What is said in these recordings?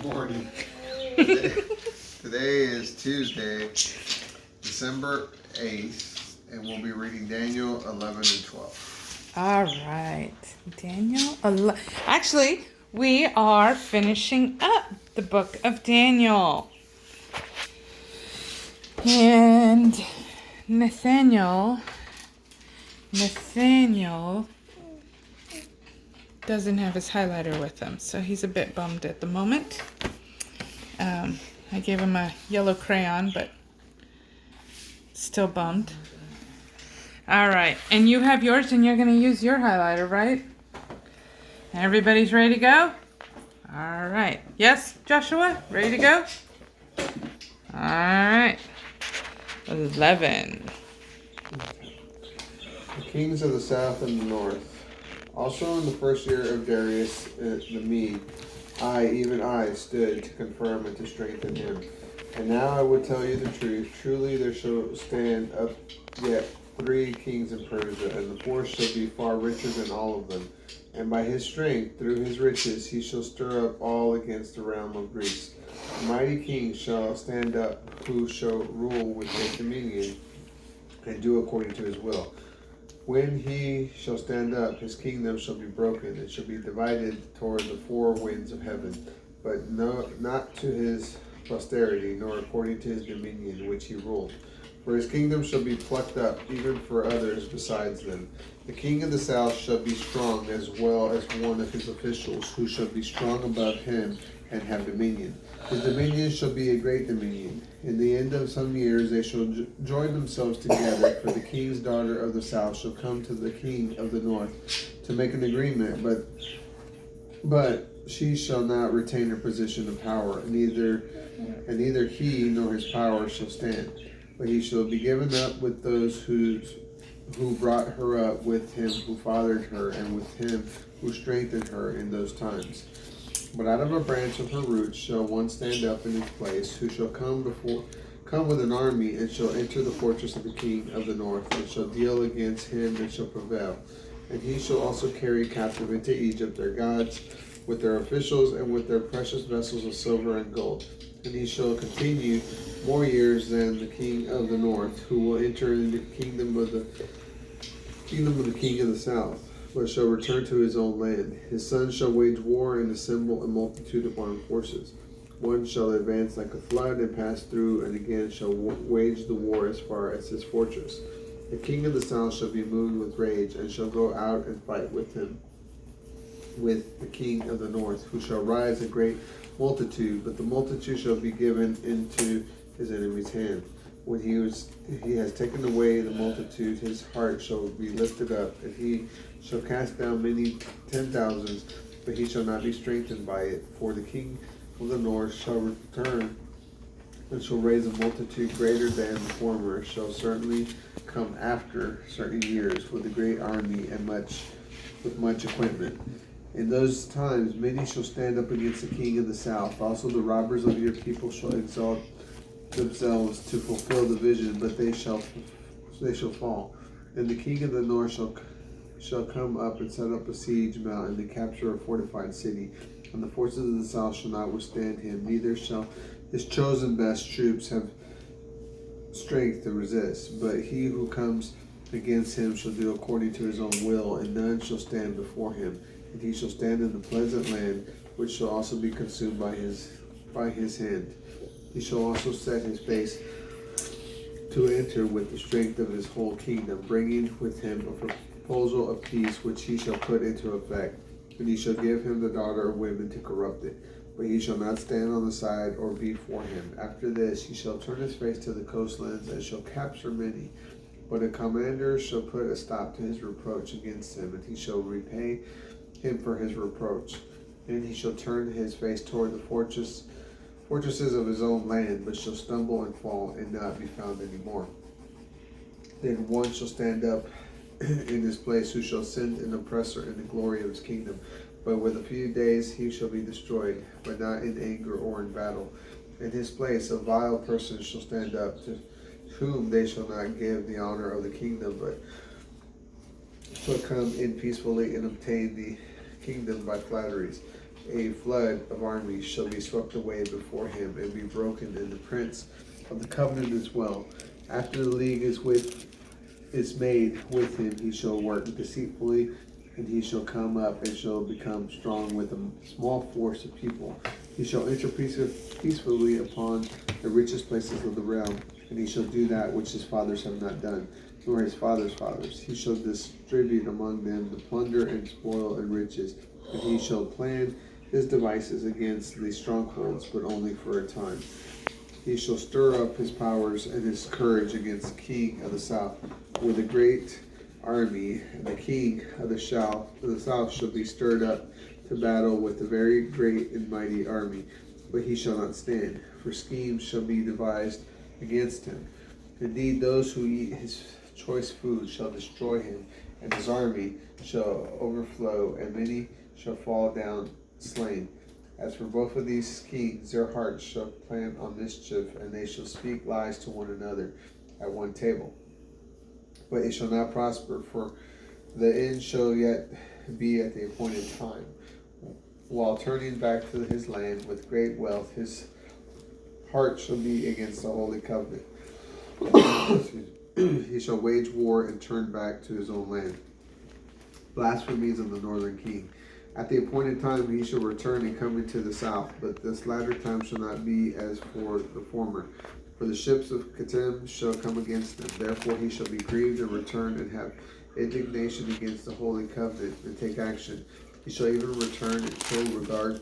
Good morning. Today is Tuesday, December 8th, and we'll be reading Daniel 11 and 12. All right, Daniel. Actually, we are finishing up the book of Daniel. And Nathaniel doesn't have his highlighter with him, so he's a bit bummed at the moment. I gave him a yellow crayon, but still bummed. All right, and you have yours, and you're going to use your highlighter, right? Everybody's ready to go? All right. Yes, Joshua? Ready to go? All right. 11. The kings of the south and the north. Also in the first year of Darius the Mede, even I, stood to confirm and to strengthen him. And now I would tell you the truth. Truly there shall stand up yet 3 kings in Persia, and the fourth shall be far richer than all of them. And by his strength, through his riches, he shall stir up all against the realm of Greece. A mighty king shall stand up, who shall rule with great dominion, and do according to his will. When he shall stand up, his kingdom shall be broken, and shall be divided toward the 4 winds of heaven, but not to his posterity, nor according to his dominion which he ruled. For his kingdom shall be plucked up, even for others besides them. The king of the south shall be strong, as well as one of his officials, who shall be strong above him and have dominion. His dominion shall be a great dominion. In the end of some years they shall join themselves together, for the king's daughter of the south shall come to the king of the north to make an agreement, but she shall not retain her position of power, and neither he nor his power shall stand. But he shall be given up with those who brought her up, with him who fathered her, and with him who strengthened her in those times. But out of a branch of her roots shall one stand up in its place, who shall come with an army, and shall enter the fortress of the king of the north, and shall deal against him, and shall prevail. And he shall also carry captive into Egypt their gods, with their officials, and with their precious vessels of silver and gold. And he shall continue more years than the king of the north, who will enter into the kingdom of the king of the south, but shall return to his own land. His sons shall wage war and assemble a multitude of armed forces. One shall advance like a flood and pass through, and again shall wage the war as far as his fortress. The king of the south shall be moved with rage, and shall go out and fight with the king of the north, who shall rise a great multitude, but the multitude shall be given into his enemy's hand. When he has taken away the multitude, his heart shall be lifted up, and he shall cast down many 10,000s, but he shall not be strengthened by it. For the king of the north shall return, and shall raise a multitude greater than the former, shall certainly come after certain years with a great army and with much equipment. In those times many shall stand up against the king of the south. Also the robbers of your people shall exalt themselves to fulfill the vision, but they shall fall. And the king of the north shall come up and set up a siege mountain and capture a fortified city. And the forces of the south shall not withstand him, neither shall his chosen best troops have strength to resist. But he who comes against him shall do according to his own will, and none shall stand before him. And he shall stand in the pleasant land, which shall also be consumed by his hand. He shall also set his face to enter with the strength of his whole kingdom, bringing with him a proposal of peace, which he shall put into effect. And he shall give him the daughter of women to corrupt it. But he shall not stand on the side or be for him. After this he shall turn his face to the coastlands, and shall capture many. But a commander shall put a stop to his reproach against him, and he shall repay him for his reproach. And he shall turn his face toward the fortresses of his own land, but shall stumble and fall, and not be found any more. Then one shall stand up in his place, who shall send an oppressor in the glory of his kingdom. But with a few days he shall be destroyed, but not in anger or in battle. In his place a vile person shall stand up, to whom they shall not give the honor of the kingdom, but shall come in peacefully and obtain the kingdom by flatteries. A flood of armies shall be swept away before him and be broken, and the prince of the covenant as well. After the league is made with him, he shall work deceitfully, and he shall come up and shall become strong with a small force of people. He shall enter peacefully upon the richest places of the realm, and he shall do that which his fathers have not done, nor his fathers' fathers. He shall distribute among them the plunder and spoil and riches, and he shall plan his devices against the strongholds, but only for a time. He shall stir up his powers and his courage against the king of the south with a great army, and the king of the south shall be stirred up to battle with a very great and mighty army, but he shall not stand, for schemes shall be devised against him. Indeed, those who eat his choice food shall destroy him, and his army shall overflow, and many shall fall down slain. As for both of these kings, their hearts shall plan on mischief, and they shall speak lies to one another at one table. But it shall not prosper, for the end shall yet be at the appointed time. While turning back to his land with great wealth, his heart shall be against the holy covenant. He shall wage war and turn back to his own land. Blasphemies of the northern king. At the appointed time he shall return and come into the south, but this latter time shall not be as for the former. For the ships of Kittim shall come against them. Therefore he shall be grieved and return and have indignation against the holy covenant and take action. He shall even return and show regard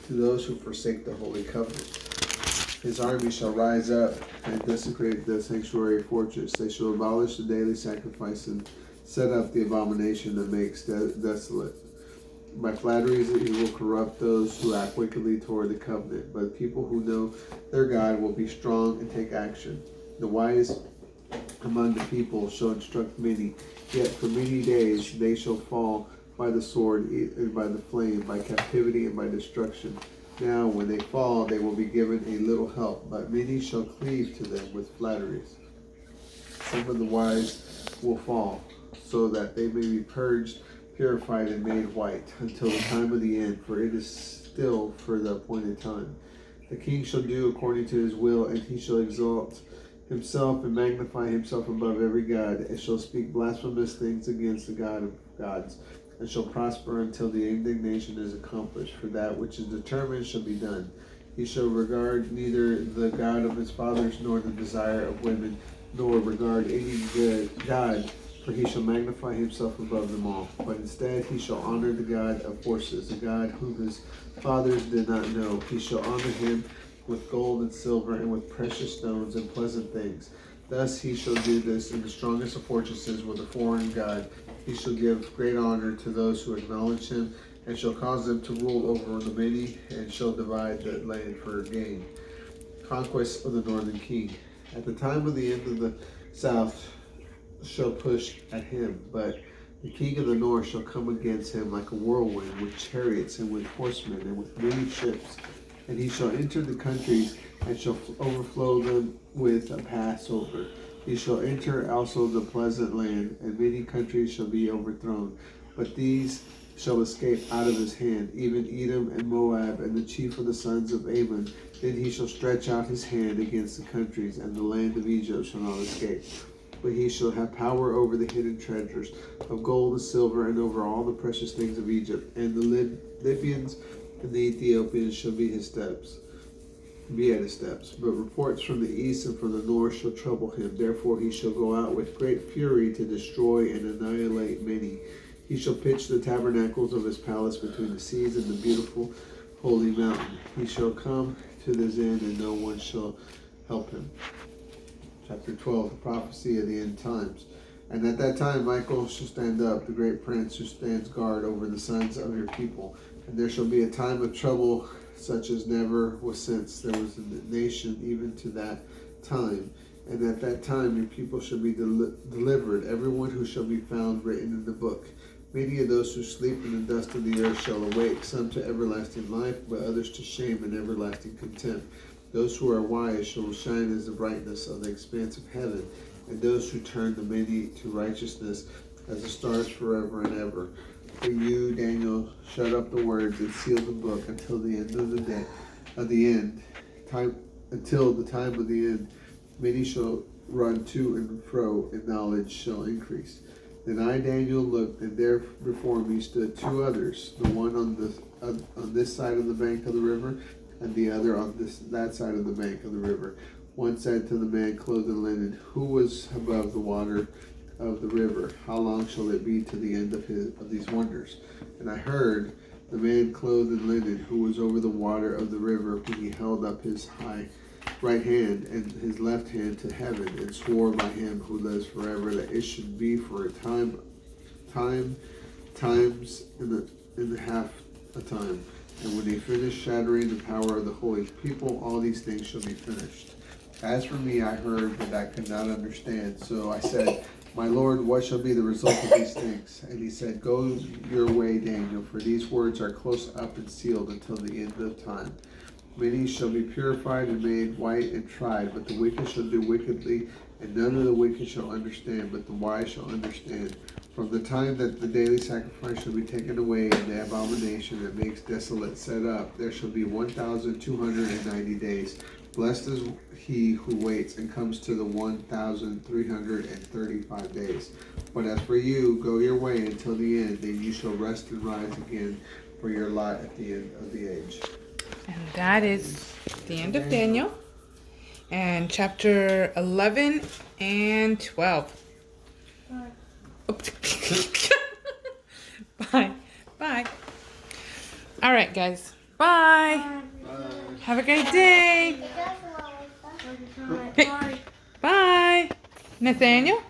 to those who forsake the holy covenant. His army shall rise up and desecrate the sanctuary fortress. They shall abolish the daily sacrifice and set up the abomination that makes desolate. By flatteries he will corrupt those who act wickedly toward the covenant, but people who know their God will be strong and take action. The wise among the people shall instruct many, yet for many days they shall fall by the sword and by the flame, by captivity and by destruction. Now when they fall they will be given a little help, but many shall cleave to them with flatteries. Some of the wise will fall, so that they may be purged, purified, and made white, until the time of the end, for it is still for the appointed time. The king shall do according to his will, and he shall exalt himself and magnify himself above every god, and shall speak blasphemous things against the God of gods, and shall prosper until the indignation is accomplished, for that which is determined shall be done. He shall regard neither the God of his fathers, nor the desire of women, nor regard any good God, for he shall magnify himself above them all. But instead he shall honor the God of forces, a God whom his fathers did not know. He shall honor him with gold and silver, and with precious stones and pleasant things. Thus he shall do this in the strongest of fortresses with a foreign god. He shall give great honor to those who acknowledge him, and shall cause them to rule over the many, and shall divide the land for gain. Conquest of the northern king. At the time of the end of the south shall push at him, but the king of the north shall come against him like a whirlwind, with chariots and with horsemen and with many ships. And he shall enter the countries and shall overflow them with a Passover. He shall enter also the pleasant land, and many countries shall be overthrown. But these shall escape out of his hand, even Edom and Moab and the chief of the sons of Ammon. Then he shall stretch out his hand against the countries, and the land of Egypt shall not escape. But he shall have power over the hidden treasures of gold and silver, and over all the precious things of Egypt. And the Libyans and the Ethiopians shall be at his steps. But reports from the east and from the north shall trouble him. Therefore he shall go out with great fury to destroy and annihilate many. He shall pitch the tabernacles of his palace between the seas and the beautiful holy mountain. He shall come to this end, and no one shall help him. Chapter 12, the prophecy of the end times. And at that time Michael shall stand up, the great prince who stands guard over the sons of your people. And there shall be a time of trouble such as never was since there was a nation even to that time. And at that time your people shall be delivered, everyone who shall be found written in the book. Many of those who sleep in the dust of the earth shall awake, some to everlasting life, but others to shame and everlasting contempt. Those who are wise shall shine as the brightness of the expanse of heaven, and those who turn the many to righteousness as the stars forever and ever. for you, Daniel, shut up the words and seal the book until the end of the day, until the time of the end. Many shall run to and fro, and knowledge shall increase. Then I, Daniel, looked, and there before me stood two others, the one on this side of the bank of the river, and the other on that side of the bank of the river. One said to the man clothed in linen, who was above the water of the river, how long shall it be to the end of these wonders? And I heard the man clothed in linen, who was over the water of the river, when he held up his right hand and his left hand to heaven, and swore by him who lives forever that it should be for a times in the half a time. And when they finish shattering the power of the holy people, all these things shall be finished. As for me, I heard, but I could not understand. So I said, my Lord, what shall be the result of these things? And he said, go your way, Daniel, for these words are close up and sealed until the end of time. Many shall be purified and made white and tried, but the wicked shall do wickedly, and none of the wicked shall understand, but the wise shall understand. From the time that the daily sacrifice shall be taken away, and the abomination that makes desolate set up, there shall be 1,290 days. Blessed is he who waits and comes to the 1,335 days. But as for you, go your way until the end, then you shall rest and rise again for your lot at the end of the age. And that is the end of Daniel. And chapter 11 and 12. Bye. Bye. All right, guys. Bye. Have a great day. Hey. Bye. Nathaniel?